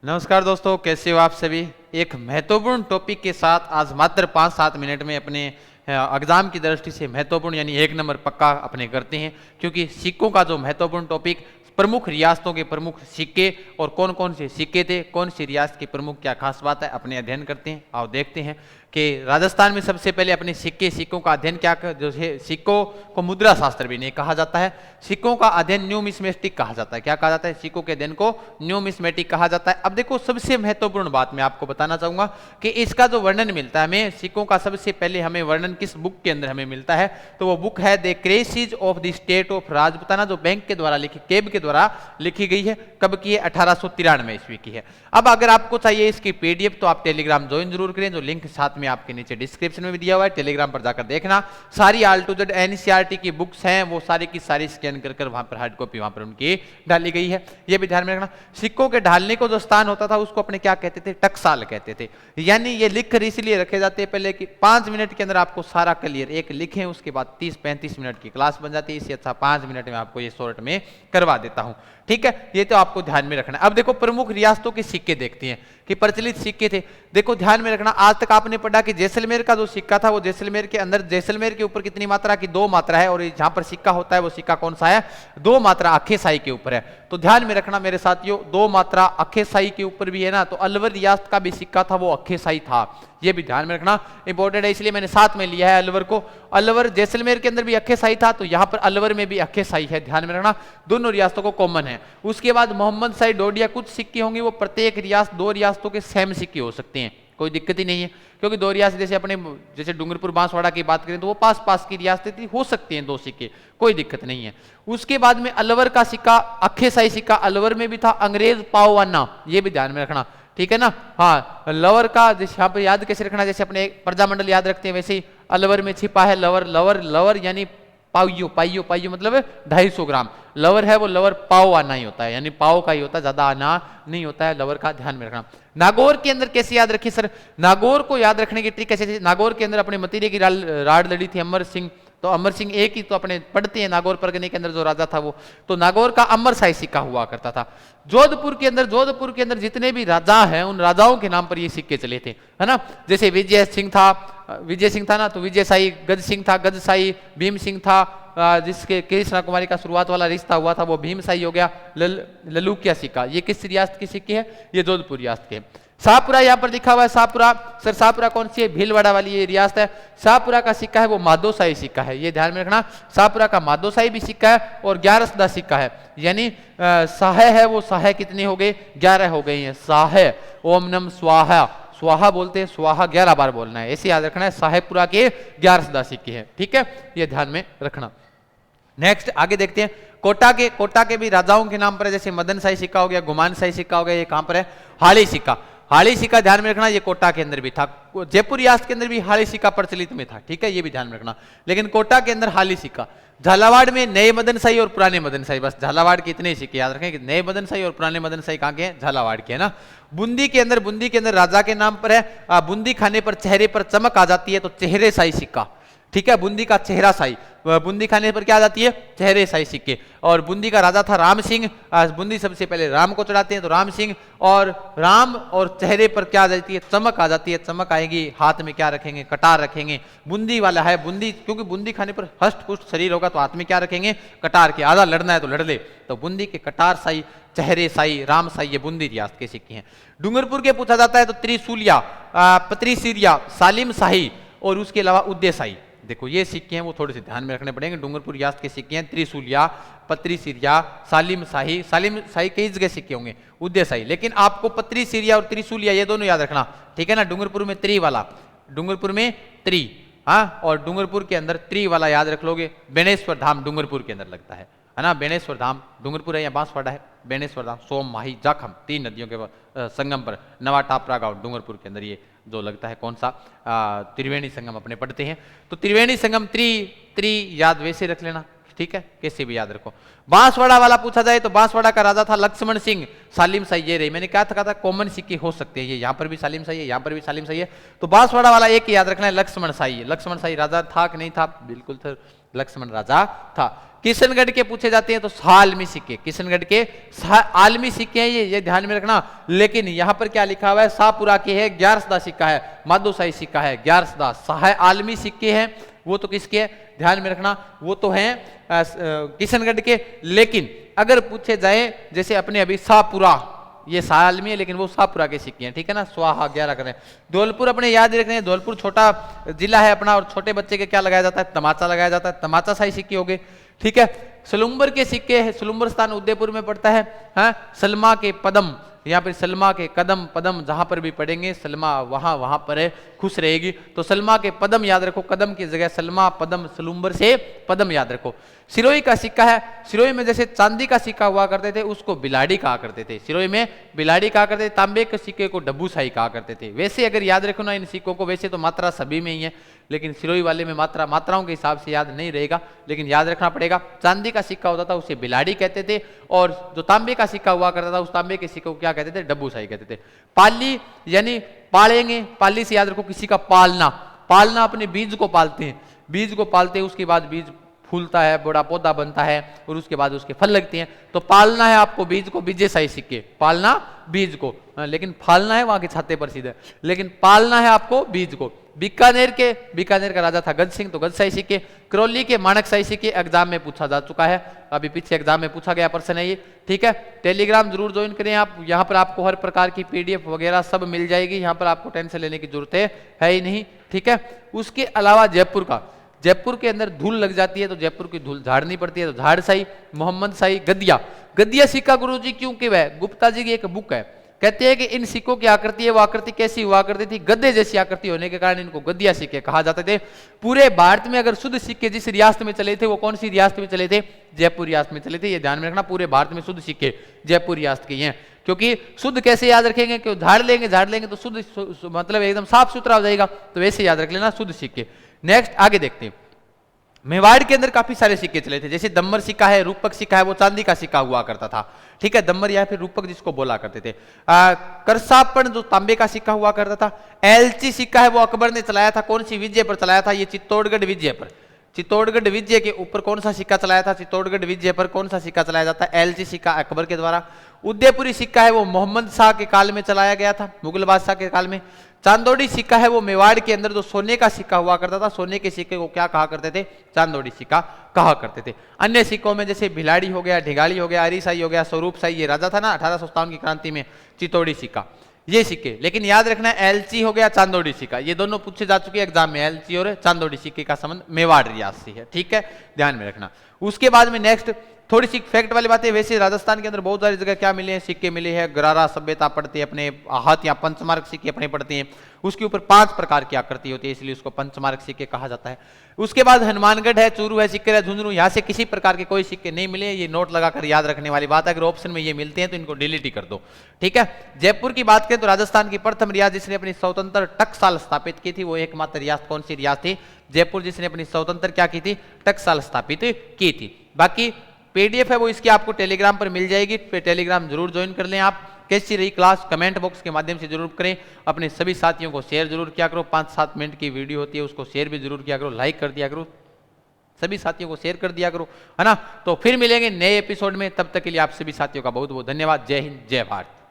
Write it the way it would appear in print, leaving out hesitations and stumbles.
नमस्कार दोस्तों, कैसे हो आप सभी। एक महत्वपूर्ण टॉपिक के साथ आज मात्र 5-7 मिनट में अपने एग्जाम की दृष्टि से महत्वपूर्ण यानी 1 नंबर पक्का अपने करते हैं, क्योंकि सिक्कों का जो महत्वपूर्ण टॉपिक प्रमुख रियासतों के प्रमुख सिक्के और कौन कौन से सिक्के थे, कौन सी रियासत की प्रमुख क्या खास बात है, अपने अध्ययन करते हैं। आओ देखते हैं कि राजस्थान में सबसे पहले अपने सिक्कों का अध्ययन क्या जो है, सिक्कों को मुद्रा शास्त्र भी नहीं कहा जाता है, सिक्कों का अध्ययन न्यूमिस्मेटिक कहा जाता है। क्या कहा जाता है? सिक्कों के अध्ययन को न्यूमिस्मेटिक कहा जाता है। अब देखो, सबसे महत्वपूर्ण बात मैं आपको बताना चाहूंगा कि इसका जो वर्णन मिलता है हमें सिक्कों का, सबसे पहले हमें वर्णन किस बुक के अंदर हमें मिलता है, तो वो बुक है the crisis of the state of Rajputana, जो बैंक के द्वारा लिखी, केब के द्वारा लिखी गई है। कब की है? 1893 ईस्वी की है। अब अगर आपको चाहिए इसकी पीडीएफ तो आप टेलीग्राम ज्वाइन जरूर करें, जो लिंक साथ में आपके नीचे डिस्क्रिप्शन में भी दिया हुआ है, टेलीग्राम पर जाकर देखना। सारी आल टू जेड एनसीईआरटी की बुक्स हैं, वो सारी की सारी स्कैन कर वहां पर हार्ड कॉपी वहां पर उनकी डाली गई है। ये भी ध्यान में रखना। सिक्कों के ढालने को जो स्थान होता था उसको अपने क्या कहते थे? टकसाल कहते थे। यानी ये लिख कर इसलिए रखे जाते हैं पहले कि 5 मिनट के अंदर आपको सारा क्लियर, एक लिखें उसके बाद 30-35 मिनट की क्लास बन जाती है। इससे अच्छा 5 मिनट में आपको ये शॉर्ट में करवा देता हूं, ठीक है। ये तो आपको ध्यान में रखना है। अब देखो, प्रमुख रियासतों के सिक्के देखते हैं कि प्रचलित सिक्के थे। देखो ध्यान में रखना, आज तक आपने पढ़ा कि जैसलमेर का जो सिक्का था वो जैसलमेर के अंदर, जैसलमेर के ऊपर कितनी मात्रा की? 2 मात्रा है, और जहां पर सिक्का होता है वो सिक्का कौन सा है? 2 मात्रा अखे साई के ऊपर है। तो ध्यान में रखना मेरे साथियों, 2 मात्रा अखे साई के ऊपर भी है ना, तो अलवर रियासत का भी सिक्का था वो अखे साई था। ये भी ध्यान में रखना, इंपॉर्टेंट है, इसलिए मैंने साथ में लिया है अलवर को। अलवर जैसलमेर के अंदर भी अखे साई था, तो यहां पर अलवर में भी अखे साई है। ध्यान में रखना, दोनों रियासतों को कॉमन है। उसके बाद मोहम्मद शाही डोडिया, कुछ सिक्के होंगे वो प्रत्येक रियासत, 2 रियासतों के सेम सिक्के हो सकते हैं, कोई दिक्कत ही नहीं है, क्योंकि 2 रियासत जैसे अपने, जैसे डूंगरपुर बांसवाड़ा की बात करें तो वो पास पास की रियासतें हो सकती हैं 2 सिक्के, कोई दिक्कत नहीं है। उसके बाद में अलवर का सिक्का, अखे साई सिक्का अलवर में भी था, अंग्रेज पाववाना, ये भी ध्यान में रखना, ठीक है ना। हाँ, लवर का यहाँ पर याद कैसे रखना, जैसे अपने प्रजामंडल याद रखते हैं वैसे ही अलवर में छिपा है लवर। लवर लवर यानी पाइयो, पाइयो पाइयो मतलब 250 ग्राम। लवर है वो लवर पाव आना ही होता है, यानी पाव का ही होता है, ज्यादा आना नहीं होता है लवर का, ध्यान में रखना। नागौर के अंदर कैसे याद रखिए सर? नागौर को याद रखने की ट्रिक कैसे? नागौर के अंदर अपने मतीरे की राड लड़ी थी अमर सिंह, तो अमर सिंह एक ही तो अपने पढ़ते हैं, नागौर परगने के अंदर जो राजा था वो, तो नागौर का अमर शाही सिक्का हुआ करता था। जोधपुर के अंदर जितने भी राजा हैं उन राजाओं के नाम पर ये सिक्के चले थे, है ना। जैसे विजय सिंह था ना, तो विजय शाही, गज सिंह था गज शाही, भीम सिंह था, जिसके कृष्णा कुमारी का शुरुआत वाला रिश्ता हुआ था वो भीम शाही हो गया। ललूकिया सिक्का, ये किस रियासत की सिक्के है? ये जोधपुर रियासत के। शाहपुरा यहाँ पर लिखा हुआ है, शाहपुरा सर, शाहपुरा कौन सी है? भीलवाड़ा वाली ये रियासत है। शाहपुरा का सिक्का है वो माधोशाही सिक्का है, ये ध्यान में रखना। शाहपुरा का माधोशाही भी सिक्का है और 11 सदा सिक्का है, यानी साहे है वो, साहे कितने हो गए? 11 हो गए हैं। साहे, ओम नम स्वाहा, स्वाहा बोलते हैं, स्वाहा 11 बार बोलना है, ऐसे याद रखना है। साहेबपुरा के 11 सदा सिक्के हैं, ठीक है, ये ध्यान में रखना। नेक्स्ट आगे देखते हैं, कोटा के भी राजाओं के नाम पर है, जैसे मदन शाही सिक्का हो गया, गुमान शाही सिक्का हो गया, ये कहां पर है? हाड़ी सिक्का। हाड़ी सिक्का ध्यान में रखना, ये कोटा के अंदर भी था। जयपुर रियासत के अंदर भी हाड़ी सिक्का प्रचलित में था, ठीक है, ये भी ध्यान में रखना। लेकिन कोटा के अंदर हाड़ी सिक्का। झालावाड़ में नए मदन शाही और पुराने मदन शाही, बस झालावाड़ के इतने सिक्के याद रखें कि नए मदन शाही और पुराने मदन शाही कहां के हैं? झालावाड़ के, है ना। बूंदी के अंदर राजा के नाम पर है, बूंदी खाने पर चेहरे पर चमक आ जाती है, तो चेहरे शाही सिक्का, ठीक है। बूंदी का चेहरा शाही, बूंदी खाने पर क्या आ जाती है? चेहरे शाही सिक्के। और बूंदी का राजा था राम सिंह, बूंदी सबसे पहले राम को चढ़ाते हैं, तो राम सिंह, और राम और चेहरे पर क्या आ जाती है? चमक आ जाती है, चमक आएगी। हाथ में क्या रखेंगे? कटार रखेंगे। बूंदी वाला है बूंदी, क्योंकि बूंदी खाने पर हष्ट पुष्ट शरीर होगा, तो हाथ में क्या रखेंगे? कटार के। आधा लड़ना है तो लड़ ले, तो बूंदी के कटार शाही, चेहरे शाही, राम शाही, ये बूंदी रियासत के सिक्के हैं। डूंगरपुर के पूछा जाता है तो त्रिशूलिया, पत्रीसिरिया, सालिम शाही और उसके अलावा उदय शाही। देखो ये सिक्के हैं वो थोड़े से ध्यान में रखने पड़ेंगे। डूंगरपुर रियासत के सिक्के हैं त्रिशूलिया, पत्रीसिरिया, सालिम शाही कई जगह सिक्के होंगे, उदय शाही, लेकिन आपको पत्रीसिरिया और त्रिशूलिया ये दोनों याद रखना, ठीक है ना। डूंगरपुर में त्रि वाला, डूंगरपुर में त्रि, हाँ, और डूंगरपुर के अंदर त्रि वाला याद रख लोगे। बेणेश्वर धाम डूंगरपुर के अंदर लगता है ना। बेणेश्वर धाम डूंगरपुर है या बांसवाड़ा है? बेणेश्वर धाम, सोम, माही, जाखम, 3 नदियों के संगम पर, नवा टापरा गांव डूंगरपुर के अंदर ये जो लगता है, कौन सा? त्रिवेणी संगम अपने पढ़ते हैं, तो त्रिवेणी संगम त्रि याद वैसे रख लेना, ठीक है, कैसे भी याद रखो। बांसवाड़ा वाला पूछा जाए तो बांसवाड़ा का राजा था लक्ष्मण सिंह, सालिम शाही ये रही, मैंने क्या था कॉमन सिक्के हो सकते हैं, ये यहाँ पर भी सालिम शाही है, यहाँ पर भी सालिम शाही है, तो बांसवाड़ा वाला एक याद रखना है, लक्ष्मण शाही। लक्ष्मण शाही राजा था कि नहीं था? बिल्कुल था, लक्ष्मण राजा था। किशनगढ़ के पूछे जाते हैं तो आलमी सिक्के, किशनगढ़ के आलमी सिक्के हैं ये ध्यान में रखना। लेकिन यहां पर क्या लिखा हुआ है, शाहपुरा के है, ग्यारसदा सिक्का है, माधोशाही सिक्का है, ग्यारसदा सहाय आलमी सिक्के हैं वो तो किसके है, ध्यान में रखना, वो तो हैं किशनगढ़ के। लेकिन अगर पूछे जाए जैसे अपने अभी शाहपुरा, ये आलमी है लेकिन वो शाहपुरा के सिक्के हैं, ठीक है ना, स्वाहा 11 करें। धौलपुर अपने याद रखने, धौलपुर छोटा जिला है अपना, और छोटे बच्चे के क्या लगाया जाता है, तमाचा लगाया जाता है, तमाचा शाही सिक्के हो गए, ठीक है। सलुम्बर के सिक्के है, सलुम्बर स्थान उदयपुर में पड़ता है, हाँ। सलमा के पदम, यहाँ पर सलमा के कदम पदम जहां पर भी पढ़ेंगे सलमा वहां पर है, खुश रहेगी। तो सलमा के पदम याद रखो, कदम की जगह सलमा, पदम सलुम्बर से पदम याद रखो। सिरोही का सिक्का है, सिरोही में जैसे चांदी का सिक्का हुआ करते थे उसको बिलाड़ी कहा करते थे, सिरोही में बिलाड़ी कहा करते थे, तांबे के सिक्के को डब्बूशाही कहा करते थे। वैसे अगर याद रखो ना इन सिक्कों को, वैसे तो मात्रा सभी में ही है, लेकिन सिरोही वाले में मात्राओं के हिसाब से याद नहीं रहेगा, लेकिन याद रखना पड़ेगा। चांदी का सिक्का होता था उसे बिलाड़ी कहते थे, और जो तांबे का सिक्का हुआ करता था उस तांबे के सिक्के को क्या कहते थे, डब्बूशाही कहते थे। पाली यानी पालेंगे, पाली से याद रखो किसी का पालना, पालना अपने बीज को पालते हैं, बीज को पालते हैं, उसके बाद बीज फूलता है, बड़ा पौधा बनता है, और उसके बाद उसके फल लगते हैं। तो पालना है आपको बीज को, बीजेशाही सिक्के, पालना बीज को, लेकिन फालना है वहां के छाते पर सीधे, लेकिन पालना है आपको बीज को। बीकानेर का राजा था गज सिंह, तो गजशाही सिक्के। करौली के माणकशाही सिक्के एग्जाम में पूछा जा चुका है, अभी पीछे एग्जाम में पूछा गया प्रश्न है ये, ठीक है। टेलीग्राम जरूर ज्वाइन करें आप, यहाँ पर आपको हर प्रकार की पीडीएफ वगैरह सब मिल जाएगी, यहाँ पर आपको टेंशन लेने की जरूरत है ही नहीं, ठीक है। उसके अलावा जयपुर का, जयपुर के अंदर धूल लग जाती है तो जयपुर की धूल झाड़नी पड़ती है, तो झाड़शाही, मोहम्मद शाही, गद्दिया। गद्दिया सिक्का गुरुजी क्यों के वह, गुप्ता जी की एक बुक है, कहते हैं कि इन सिक्कों की आकृति है वो आकृति कैसी हुआ करती थी, गद्दे जैसी आकृति होने के कारण इनको गद्दिया सिक्के कहा जाते थे। पूरे भारत में अगर शुद्ध सिक्के जिस रियासत में चले थे वो कौन सी रियासत में चले थे, जयपुर रियासत में चले थे, ये ध्यान में रखना। पूरे भारत में शुद्ध सिक्के जयपुर रियासत के हैं, क्योंकि शुद्ध कैसे याद रखेंगे, क्यों झाड़ लेंगे तो शुद्ध मतलब एकदम साफ सुथरा हो जाएगा, तो वैसे याद रख लेना शुद्ध सिक्के। नेक्स्ट आगे देखते हैं, मेवाड़ के अंदर काफी सारे सिक्के चले थे, जैसे दम्मर सिक्का है, रूपक सिक्का है, वो चांदी का सिक्का हुआ करता था, ठीक है, दम्मर या फिर रूपक जिसको बोला करते थे। करसापन जो तांबे का सिक्का हुआ करता था। एलची सिक्का है वो अकबर ने चलाया था, कौन सी विजय पर चलाया था, ये चित्तौड़गढ़ विजय पर, चित्तौड़गढ़ विजय के ऊपर कौन सा सिक्का चलाया था, चित्तौड़गढ़ विजय पर कौन सा सिक्का चलाया जाता है, एलची सिक्का अकबर के द्वारा। उदयपुरी सिक्का है वो मोहम्मद शाह के काल में चलाया गया था, मुगल बादशाह के काल में। चांदोड़ी सिक्का है वो मेवाड़ के अंदर जो सोने का सिक्का हुआ करता था, सोने के सिक्के को क्या कहा करते थे, चांदोड़ी सिक्का कहा करते थे। अन्य सिक्कों में जैसे भिलाड़ी हो गया, ढिगाली हो गया, हरीशाही हो गया, स्वरूप शाही, ये राजा था ना 1857 की क्रांति में, चित्तौड़ी सिक्का, ये सिक्के। लेकिन याद रखना एलची हो गया, चांदोड़ी सिक्का, ये दोनों पूछे जा चुके हैं एग्जाम में, एलची और चांदोड़ी सिक्के का संबंध मेवाड़ रियासत से है, ठीक है, ध्यान में रखना। उसके बाद में नेक्स्ट थोड़ी सी फैक्ट वाली बातें, वैसे राजस्थान के अंदर बहुत सारी जगह क्या मिले हैं, सिक्के मिले हैं, गरारा सभ्यता पड़ती है अपने हाथ या पंचमार्क सिक्के अपने पड़ते हैं, उसके ऊपर 5 प्रकार की आकृति होती है, इसलिए उसको पंचमार्क सिक्के कहा जाता है। उसके बाद हनुमानगढ़ है, चूरू है, सिक्के है, झुंझुनू, यहाँ से किसी प्रकार के कोई सिक्के नहीं मिले, ये नोट लगाकर याद रखने वाली बात है, अगर ऑप्शन में ये मिलते हैं तो इनको डिलीट ही कर दो, ठीक है। जयपुर की बात करें तो राजस्थान की प्रथम रियासत जिसने अपनी स्वतंत्र टकसाल स्थापित की थी, वो एकमात्र रियासत कौन सी रियासत थी, जयपुर, जिसने अपनी स्वतंत्र क्या की थी, टकसाल स्थापित की थी। बाकी पीडीएफ है वो इसकी आपको टेलीग्राम पर मिल जाएगी, टेलीग्राम जरूर ज्वाइन कर लें आप। कैसी रही क्लास कमेंट बॉक्स के माध्यम से जरूर करें, अपने सभी साथियों को शेयर जरूर किया करो, 5-7 मिनट की वीडियो होती है उसको शेयर भी जरूर किया करो, लाइक कर दिया करो, सभी साथियों को शेयर कर दिया करो, है ना। तो फिर मिलेंगे नए एपिसोड में, तब तक के लिए आप सभी साथियों का बहुत बहुत धन्यवाद। जय हिंद, जय भारत।